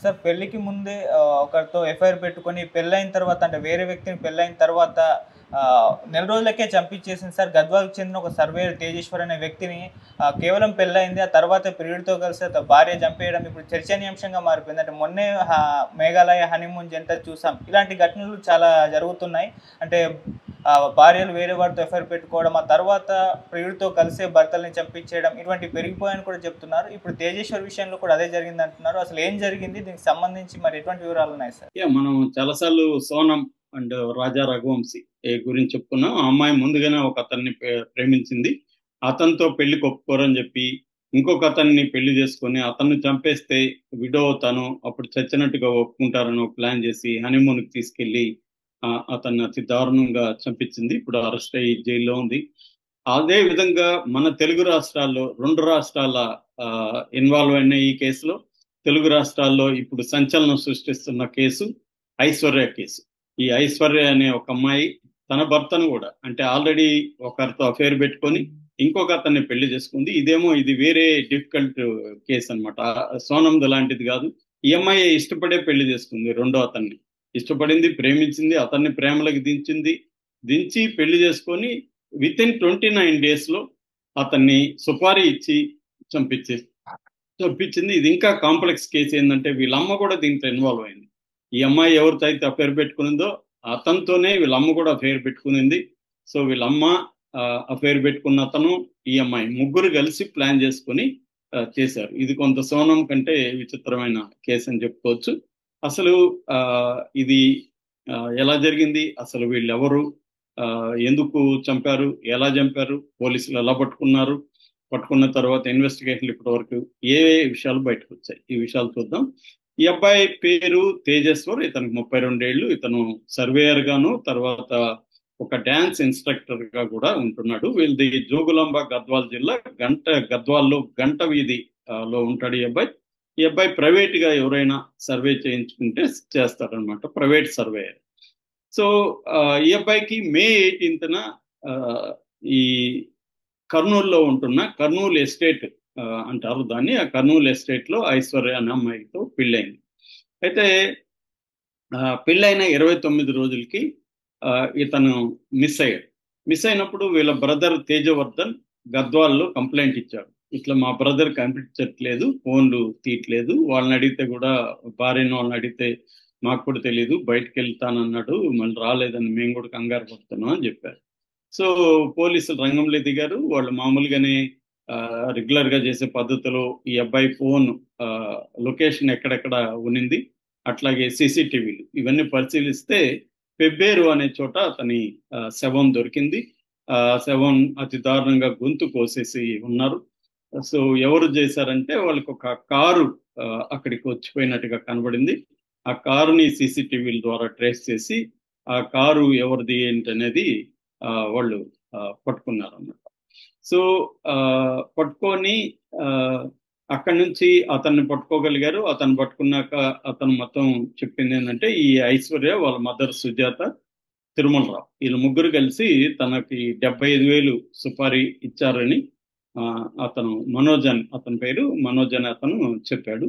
Sir పెళ్ళికి ముందే ఒకరితో ఎఫ్ఐఆర్ పెట్టుకొని పెళ్ళైన తర్వాత అంటే వేరే వ్యక్తిని పెళ్ళైన తర్వాత నెల రోజులకే చంపించేసింది సార్. గద్వాలకు చెందిన ఒక సర్వేయర్ తేజేశ్వర్ అనే వ్యక్తిని కేవలం పెళ్ళయింది. ఆ తర్వాత ప్రియుడితో కలిసి భార్య చంపేయడం ఇప్పుడు చర్చనీయాంశంగా మారిపోయింది. అంటే మొన్నే మేఘాలయ హనీమూన్ జంట చూసాం. ఇలాంటి ఘటనలు చాలా జరుగుతున్నాయి. అంటే భార్యలు వేరే వారితో ఎఫ్ఐఆర్ పెట్టుకోవడం, ఆ తర్వాత ప్రియుడితో కలిసే భర్తల్ని చంపించేయడం ఇటువంటివి పెరిగిపోయాయని కూడా చెప్తున్నారు. ఇప్పుడు తేజేశ్వర్ విషయంలో కూడా అదే జరిగింది అంటున్నారు. అసలు ఏం జరిగింది? దీనికి సంబంధించి మరి ఎటువంటి వివరాలు ఉన్నాయి సార్? మనం చాలాసార్లు సోనం అండ్ రాజా రఘువంశీ గురించి చెప్పుకున్నాం. ఆ అమ్మాయి ముందుగానే ఒక అతన్ని ప్రేమించింది. అతనితో పెళ్లికి ఒప్పుకోరని చెప్పి ఇంకొక అతన్ని పెళ్లి చేసుకొని అతన్ని చంపేస్తే విడో అవుతాను, అప్పుడు చచ్చినట్టుగా ఒప్పుకుంటారని ఒక ప్లాన్ చేసి హనీమూన్కి తీసుకెళ్లి అతన్ని అతి దారుణంగా చంపించింది. ఇప్పుడు అరెస్ట్ అయ్యి జైల్లో ఉంది. అదే విధంగా మన తెలుగు రాష్ట్రాల్లో 2 రాష్ట్రాల ఇన్వాల్వ్ అయిన ఈ కేసులో తెలుగు రాష్ట్రాల్లో ఇప్పుడు సంచలనం సృష్టిస్తున్న కేసు ఐశ్వర్య కేసు. ఈ ఐశ్వర్య అనే ఒక అమ్మాయి తన భర్తను కూడా అంటే ఆల్రెడీ ఒకరితో అఫేర్ పెట్టుకొని ఇంకొక అతన్ని పెళ్లి చేసుకుంది. ఇది వేరే డిఫికల్ట్ కేసు అనమాట. సోనంద్ లాంటిది కాదు. ఈ అమ్మాయి ఇష్టపడే పెళ్లి చేసుకుంది. రెండో అతన్ని ఇష్టపడింది, ప్రేమించింది, అతన్ని ప్రేమలకు దించి పెళ్లి చేసుకొని విత్ ఇన్ 29 days లో అతన్ని సుపారీ ఇచ్చి చంపించింది. ఇది ఇంకా కాంప్లెక్స్ కేసు. ఏంటంటే వీళ్ళమ్మ కూడా దీంట్లో ఇన్వాల్వ్ అయింది. ఈ అమ్మాయి ఎవరితో అయితే అఫేర్ పెట్టుకునిందో అతనితోనే వీళ్ళమ్మ కూడా అఫేర్ పెట్టుకునింది. సో వీళ్ళమ్మ అఫేర్ పెట్టుకున్న అతను, ఈ అమ్మాయి ముగ్గురు కలిసి ప్లాన్ చేసుకుని చేశారు. ఇది కొంత సోనం కంటే విచిత్రమైన కేసు అని చెప్పుకోవచ్చు. అసలు ఇది ఎలా జరిగింది, అసలు వీళ్ళు ఎవరు, ఎందుకు చంపారు, ఎలా చంపారు, పోలీసులు ఎలా పట్టుకున్న తర్వాత ఇన్వెస్టిగేషన్లు ఇప్పటి వరకు ఏ విషయాలు బయటకు వచ్చాయి, ఈ విషయాలు చూద్దాం. ఈ అబ్బాయి పేరు తేజేశ్వర్. ఇతనికి 32 ఏళ్ళు. ఇతను సర్వేయర్ గాను తర్వాత ఒక డాన్స్ ఇన్స్ట్రక్టర్ గా కూడా ఉంటున్నాడు. వీళ్ళది జోగులాంబ గద్వాల్ జిల్లా గద్వాల్లో గంట వీధి లో ఉంటాడు ఈ అబ్బాయి ప్రైవేట్ గా ఎవరైనా సర్వే చేయించుకుంటే చేస్తారనమాట, ప్రైవేట్ సర్వేయర్. సో ఈ అబ్బాయికి మే 18న ఈ కర్నూలులో ఉంటున్న కర్నూలు ఎస్టేట్ అంటారు దాన్ని, ఆ కర్నూలు ఎస్టేట్ లో ఐశ్వర్య అనే అమ్మాయితో పెళ్ళైంది. అయితే పెళ్ళైన 29 రోజులకి ఇతను మిస్ అయినప్పుడు వీళ్ళ బ్రదర్ తేజవర్ధన్ గద్వాల్లో కంప్లైంట్ ఇచ్చాడు. ఇట్లా మా బ్రదర్ కనిపించట్లేదు, ఫోన్లు తీయట్లేదు, వాళ్ళని అడిగితే కూడా వాళ్ళని అడిగితే మాకు కూడా తెలియదు, బయటకు వెళ్తానన్నాడు, మళ్ళీ రాలేదని మేము కూడా కంగారు పడుతున్నాం అని చెప్పారు. సో పోలీసులు రంగంలో దిగారు. వాళ్ళు మామూలుగానే రెగ్యులర్ గా చేసే పద్ధతిలో ఈ అబ్బాయి ఫోన్ లొకేషన్ ఎక్కడెక్కడ ఉనింది, అట్లాగే సీసీటీవీలు ఇవన్నీ పరిశీలిస్తే పెబ్బేరు అనే చోట అతని శవం దొరికింది. శవం అతి దారుణంగా గొంతు కోసేసి ఉన్నారు. సో ఎవరు చేశారంటే వాళ్ళకి ఒక కారు అక్కడికి వచ్చిపోయినట్టుగా కనబడింది. ఆ కారుని సీసీటీవీల ద్వారా ట్రేస్ చేసి ఆ కారు ఎవరిది ఏంటనేది వాళ్ళు పట్టుకున్నారు అన్నమాట. సో పట్టుకొని అక్కడి నుంచి అతన్ని పట్టుకోగలిగారు. అతను పట్టుకున్నాక అతను మొత్తం చెప్పింది ఏంటంటే ఈ ఐశ్వర్య వాళ్ళ మదర్ సుజాత, తిరుమలరావు వీళ్ళు ముగ్గురు కలిసి తనకి 75,000 సుపారీ ఇచ్చారని అతను అతని పేరు మనోజ్ అని అతను చెప్పాడు.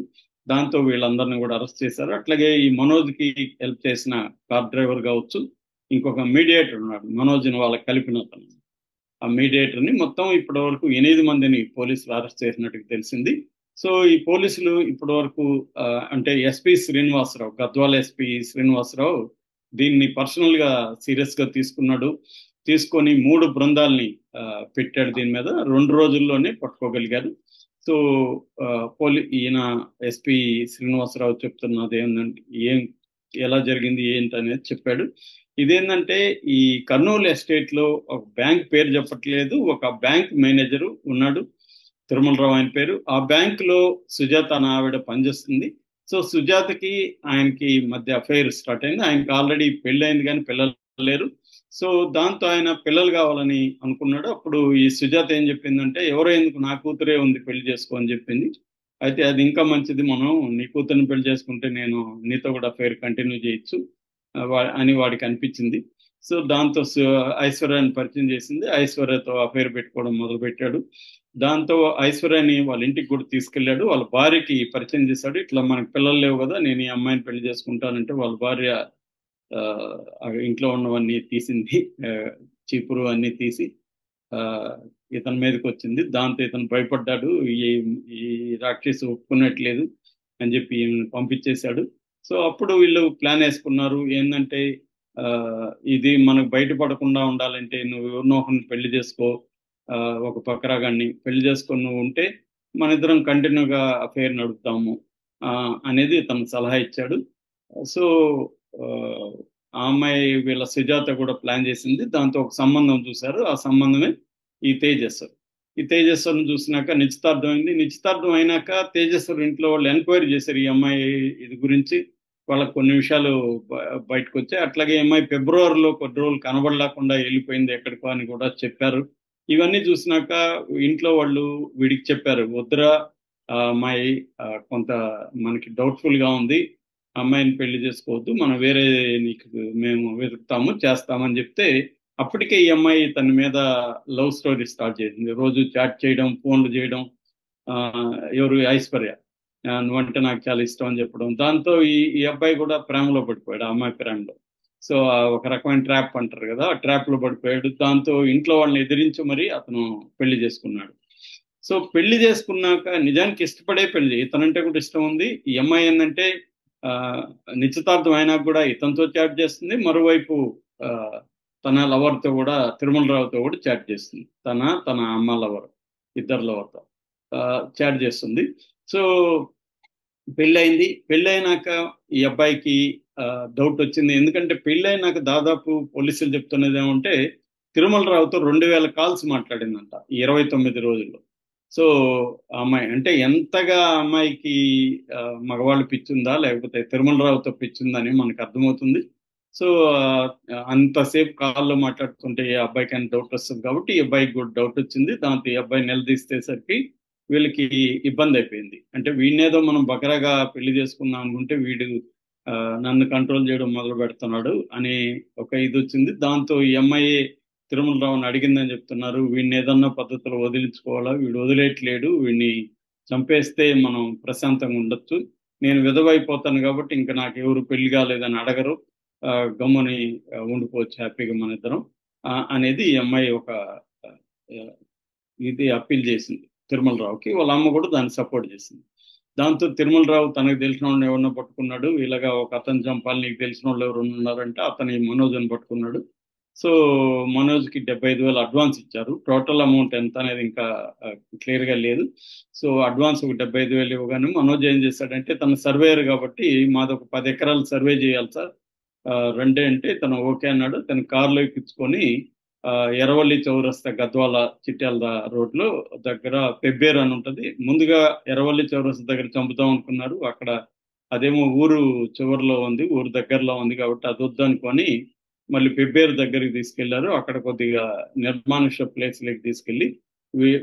దాంతో వీళ్ళందరినీ కూడా అరెస్ట్ చేశారు. అట్లాగే ఈ మనోజ్కి హెల్ప్ చేసిన కార్ డ్రైవర్ కావచ్చు, ఇంకొక మీడియేటర్ ఉన్నాడు మనోజ్ని వాళ్ళకి కలిపిన అతను. ఆ మీడియేటర్ని మొత్తం ఇప్పటి వరకు 8 మందిని పోలీసులు అరెస్ట్ చేసినట్టుగా తెలిసింది. సో ఈ పోలీసులు ఇప్పటి వరకు అంటే గద్వాల ఎస్పీ శ్రీనివాసరావు దీన్ని పర్సనల్ గా సీరియస్ గా తీసుకొని 3 బృందాల్ని పెట్టాడు దీని మీద. 2 రోజుల్లోనే పట్టుకోగలిగారు. సో ఈయన ఎస్పీ శ్రీనివాసరావు చెప్తున్నది ఏంటంటే ఎలా జరిగింది ఏంటనేది చెప్పాడు. ఇదేంటంటే ఈ కర్నూలు ఎస్టేట్ లో ఒక బ్యాంక్ పేరు చెప్పట్లేదు, ఒక బ్యాంక్ మేనేజరు ఉన్నాడు, తిరుమలరావు ఆయన పేరు. ఆ బ్యాంక్ లో సుజాత అనే ఆవిడ పనిచేస్తుంది. సో సుజాతకి ఆయనకి మధ్య అఫైర్ స్టార్ట్ అయింది. ఆయనకి ఆల్రెడీ పెళ్ళైంది కానీ పిల్లలు లేరు. సో దాంతో ఆయన పిల్లలు కావాలని అనుకున్నాడు. అప్పుడు ఈ సుజాత ఏం చెప్పిందంటే ఎవరో ఎందుకు, నా కూతురే ఉంది, పెళ్లి చేసుకో అని చెప్పింది. అయితే అది ఇంకా మంచిది, మనం నీ కూతురుని పెళ్లి చేసుకుంటే నేను నీతో కూడా అఫైర్ కంటిన్యూ చేయొచ్చు అని వాడికి అనిపించింది. సో దాంతో ఐశ్వర్యాన్ని పరిచయం చేసింది. ఐశ్వర్యతో అఫైర్ పెట్టుకోవడం మొదలు పెట్టాడు. దాంతో ఐశ్వర్యాన్ని వాళ్ళ ఇంటికి కూడా తీసుకెళ్ళాడు. వాళ్ళ భార్యకి పరిచయం చేశాడు. ఇట్లా మనకు పిల్లలు లేవు కదా, నేను ఈ అమ్మాయిని పెళ్లి చేసుకుంటానంటే వాళ్ళ భార్య ఇంట్లో ఉన్నవన్నీ తీసింది, చీపురు అన్ని తీసి ఇతని మీదకి వచ్చింది. దాంతో ఇతను భయపడ్డాడు. ఈ ఈ రాక్షసి ఒప్పుకున్నట్లేదు అని చెప్పి పంపించేశాడు. సో అప్పుడు వీళ్ళు ప్లాన్ వేసుకున్నారు ఏంటంటే, ఇది మనకు బయటపడకుండా ఉండాలంటే నువ్వు ఎవరినో ఒకరిని పెళ్లి చేసుకో, ఒక పక్కరాగాన్ని పెళ్లి చేసుకొని నువ్వు ఉంటే మన ఇద్దరం కంటిన్యూగా అఫైర్ నడుపుతాము అనేది తను సలహా ఇచ్చాడు. సో ఆ అమ్మాయి వీళ్ళ సుజాత కూడా ప్లాన్ చేసింది. దాంతో ఒక సంబంధం చూశారు. ఆ సంబంధమే ఈ తేజస్వర్. ఈ తేజస్వర్ని చూసినాక నిశ్చితార్థం అయింది. నిశ్చితార్థం అయినాక తేజస్వర్ ఇంట్లో వాళ్ళు ఎంక్వైరీ చేశారు ఈ అమ్మాయి ఇది గురించి. వాళ్ళకి కొన్ని విషయాలు బయటకు వచ్చాయి. అట్లాగే అమ్మాయి ఫిబ్రవరిలో కొద్ది రోజులు కనబడలేకుండా వెళ్ళిపోయింది ఎక్కడికో అని కూడా చెప్పారు. ఇవన్నీ చూసినాక ఇంట్లో వాళ్ళు వీడికి చెప్పారు, వద్దురా అమ్మాయి కొంత మనకి డౌట్ఫుల్ గా ఉంది, అమ్మాయిని పెళ్లి చేసుకోవద్దు, మనం వేరే నీకు మేము వెతుకుతాము చేస్తామని చెప్తే అప్పటికే ఈ అమ్మాయి తన మీద లవ్ స్టోరీ స్టార్ట్ చేసింది. రోజు చాట్ చేయడం, ఫోన్లు చేయడం, ఎవరు ఐశ్వర్య నువ్వంటే నాకు చాలా ఇష్టం అని చెప్పడం. దాంతో ఈ అబ్బాయి కూడా ప్రేమలో పడిపోయాడు, ఆ అమ్మాయి ప్రేమలో. సో ఒక రకమైన ట్రాప్ అంటారు కదా, ఆ ట్రాప్ లో పడిపోయాడు. దాంతో ఇంట్లో వాళ్ళని ఎదిరించి మరి అతను పెళ్లి చేసుకున్నాడు. సో పెళ్లి చేసుకున్నాక నిజానికి ఇష్టపడే పెళ్లి, ఇతనంటే కూడా ఇష్టం ఉంది. ఈ అమ్మాయి ఏంటంటే నిశ్చితార్థం అయినా కూడా ఇతనితో చాట్ చేస్తుంది, మరోవైపు తన లవర్తో కూడా, తిరుమలరావుతో కూడా చాట్ చేస్తుంది. తన అమ్మ లవర్, ఇద్దరు లవర్తో చాట్ చేస్తుంది. సో పెళ్ళయింది. పెళ్ళైనాక ఈ అబ్బాయికి డౌట్ వచ్చింది. ఎందుకంటే పెళ్ళైనాక దాదాపు పోలీసులు చెప్తున్నది ఏమంటే తిరుమలరావుతో 2000 కాల్స్ మాట్లాడిందంట 29 రోజుల్లో. సో అమ్మాయి అంటే ఎంతగా అమ్మాయికి మగవాళ్ళు పిచ్చుందా లేకపోతే తిరుమలరావుతో పిచ్చుందని మనకు అర్థమవుతుంది. సో అంతసేపు కాల్లో మాట్లాడుతుంటే ఈ అబ్బాయికి అని డౌట్ వస్తుంది కాబట్టి ఈ అబ్బాయికి కూడా డౌట్ వచ్చింది. దాంతో ఈ అబ్బాయి నిలదీసేసరికి వీళ్ళకి ఇబ్బంది అయిపోయింది. అంటే వీడినేదో మనం బకరాగా పెళ్లి చేసుకుందాం అనుకుంటే వీడు నన్ను కంట్రోల్ చేయడం మొదలు పెడుతున్నాడు అనే ఒక ఇది వచ్చింది. దాంతో ఈ అమ్మాయి తిరుమలరావుని అడిగిందని చెప్తున్నారు, వీడిని ఏదన్నా పద్ధతిలో వదిలించుకోవాలా, వీడు వదిలేయట్లేడు, వీడిని చంపేస్తే మనం ప్రశాంతంగా ఉండొచ్చు, నేను విధవైపోతాను కాబట్టి ఇంకా నాకు ఎవరు పెళ్లి కాలేదని అడగరు, గమ్ముని ఉండిపోవచ్చు హ్యాపీగా మన ఇద్దరం అనేది ఈ అమ్మాయి ఒక ఇది అప్పీల్ చేసింది తిరుమలరావుకి. వాళ్ళ అమ్మ కూడా దాన్ని సపోర్ట్ చేసింది. దాంతో తిరుమలరావు తనకు తెలిసిన వాళ్ళని ఎవరినో పట్టుకున్నాడు. ఇలాగా ఒక అతను చంపాలి, నీకు తెలిసిన వాళ్ళు ఎవరు ఉన్నారంటే అతని మనోజ్ని పట్టుకున్నాడు. సో మనోజ్కి 75,000 అడ్వాన్స్ ఇచ్చారు. టోటల్ అమౌంట్ ఎంత అనేది ఇంకా క్లియర్గా లేదు. సో అడ్వాన్స్ ఒక 75,000 ఇవ్వగానే మనోజ్ ఏం చేశాడంటే, తన సర్వేయర్ కాబట్టి మాది ఒక 10 ఎకరాలు సర్వే చేయాలి సార్, రెండే అంటే తను ఓకే అన్నాడు. తన కారులో ఎక్కించుకొని ఎర్రవల్లి చౌరస్తా గద్వాల చిట్యాల రోడ్లో దగ్గర పెబ్బేరు అని ఉంటుంది. ముందుగా ఎర్రవల్లి చౌరస్తా దగ్గర చంపుతాం అనుకున్నారు. అక్కడ అదేమో ఊరు చివరిలో ఉంది, ఊరు దగ్గరలో ఉంది కాబట్టి అది వద్దనుకొని మళ్ళీ పెబ్బేరు దగ్గరికి తీసుకెళ్లారు. అక్కడ కొద్దిగా నిర్మానుష ప్లేస్లోకి తీసుకెళ్లి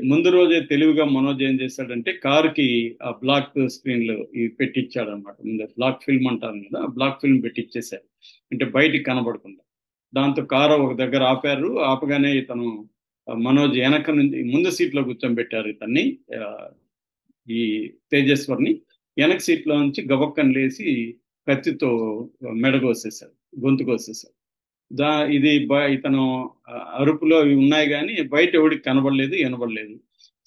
ముందు రోజే తెలివిగా మనోజ్ ఏం చేశాడంటే కారుకి ఆ బ్లాక్ స్క్రీన్లు ఇవి పెట్టించాడు అనమాట. ముందు బ్లాక్ ఫిల్మ్ అంటారు కదా, ఆ బ్లాక్ ఫిల్మ్ పెట్టించేశారు అంటే బయటికి కనబడకుండా. దాంతో కారు ఒక దగ్గర ఆపారు. ఆపగానే ఇతను మనోజ్ వెనక నుంచి ముందు సీట్లో కూర్చోబెట్టారు ఇతన్ని, ఈ తేజస్వర్ని. వెనక సీట్లో నుంచి గబక్కని లేచి కత్తితో మెడగోసేశారు, గొంతు కోసేశారు. ఇది ఇతను అరుపులో అవి ఉన్నాయి కానీ బయట ఎవడికి కనబడలేదు, వినబడలేదు.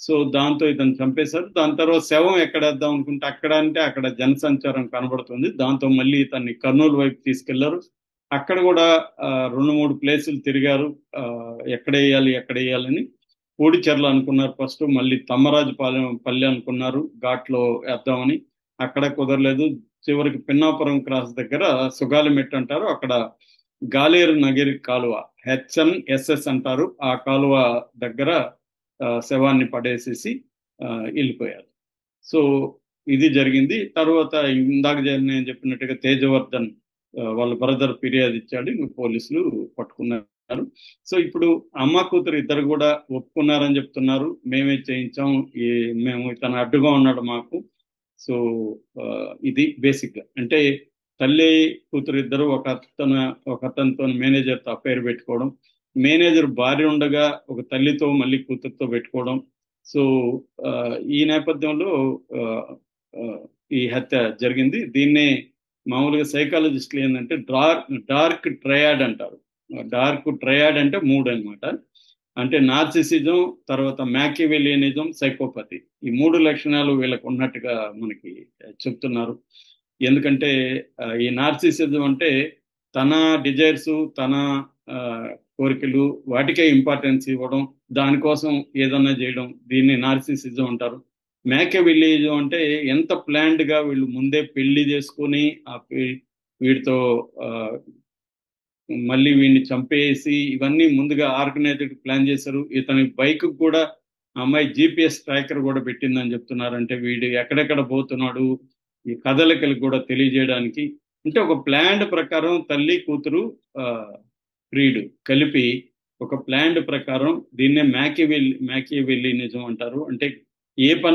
సో దాంతో ఇతను చంపేశారు. దాని తర్వాత శవం ఎక్కడేద్దాం అనుకుంటే అక్కడ జనసంచారం కనబడుతుంది. దాంతో మళ్ళీ ఇతన్ని కర్నూలు వైపు తీసుకెళ్లారు. అక్కడ కూడా 2-3 ప్లేసులు తిరిగారు, ఎక్కడ వేయాలని. పూడిచెర్ల అనుకున్నారు ఫస్ట్, మళ్ళీ పల్లె అనుకున్నారు ఘాట్లో వేద్దామని, అక్కడ కుదరలేదు. చివరికి పిన్నాపురం క్రాస్ దగ్గర సుగాలిమెట్టు అంటారు, అక్కడ గాలేరు నగిరి కాలువ HNSS అంటారు, ఆ కాలువ దగ్గర శవాన్ని పడేసేసి వెళ్ళిపోయారు. సో ఇది జరిగింది. తర్వాత ఇందాక నేను చెప్పినట్టుగా తేజవర్ధన్ వాళ్ళ బ్రదర్ ఫిర్యాదు ఇచ్చాడు, పోలీసులు పట్టుకున్నారు. సో ఇప్పుడు అమ్మ కూతురు ఇద్దరు కూడా ఒప్పుకున్నారని చెప్తున్నారు, మేమే చేయించాం, మేము ఇతను అడ్డుగా ఉన్నాడు మాకు. సో ఇది బేసిక్గా అంటే తల్లి కూతురు ఇద్దరు ఒక అతనితో మేనేజర్తో అఫైర్ పెట్టుకోవడం, మేనేజర్ భార్య ఉండగా ఒక తల్లితో మళ్ళీ కూతురుతో పెట్టుకోవడం. సో ఈ నేపథ్యంలో ఆ, ఆ, ఈ హత్య జరిగింది. దీన్నే మామూలుగా సైకాలజిస్టులు ఏంటంటే డార్క్ ట్రయాడ్ అంటారు. డార్క్ ట్రయాడ్ అంటే 3 అన్నమాట. అంటే నార్సిసిజం, తర్వాత మ్యాకివెలియనిజం, సైకోపతి, ఈ 3 లక్షణాలు వీళ్ళకు ఉన్నట్టుగా మనకి చెప్తున్నారు. ఎందుకంటే ఈ నార్సిసిజం అంటే తన డిజైర్స్, తన ఆ, కోరికలు వాటికే ఇంపార్టెన్స్ ఇవ్వడం, దానికోసం ఏదన్నా చేయడం, దీన్ని నార్సిసిజం అంటారు. మ్యాకివెలిజం అంటే ఎంత ప్లాన్డ్ గా వీళ్ళు ముందే పెళ్లి చేసుకొని వీడితో ఆ, మళ్ళీ వీడిని చంపేసి ఇవన్నీ ముందుగా ఆర్గనైజ్డ్ ప్లాన్ చేశారు. ఇతని బైక్ కూడా అమ్మాయి GPS ట్రాకర్ కూడా పెట్టిందని చెప్తున్నారు. అంటే వీడు ఎక్కడెక్కడ పోతున్నాడు ఈ కదలికలకు కూడా తెలియజేయడానికి. అంటే ఒక ప్లాన్డ్ ప్రకారం తల్లి కూతురు ప్రియుడు కలిపి ఒక ప్లాన్డ్ ప్రకారం దీన్నే మ్యాకివెల్లినిజం అంటారు. అంటే ఏ పని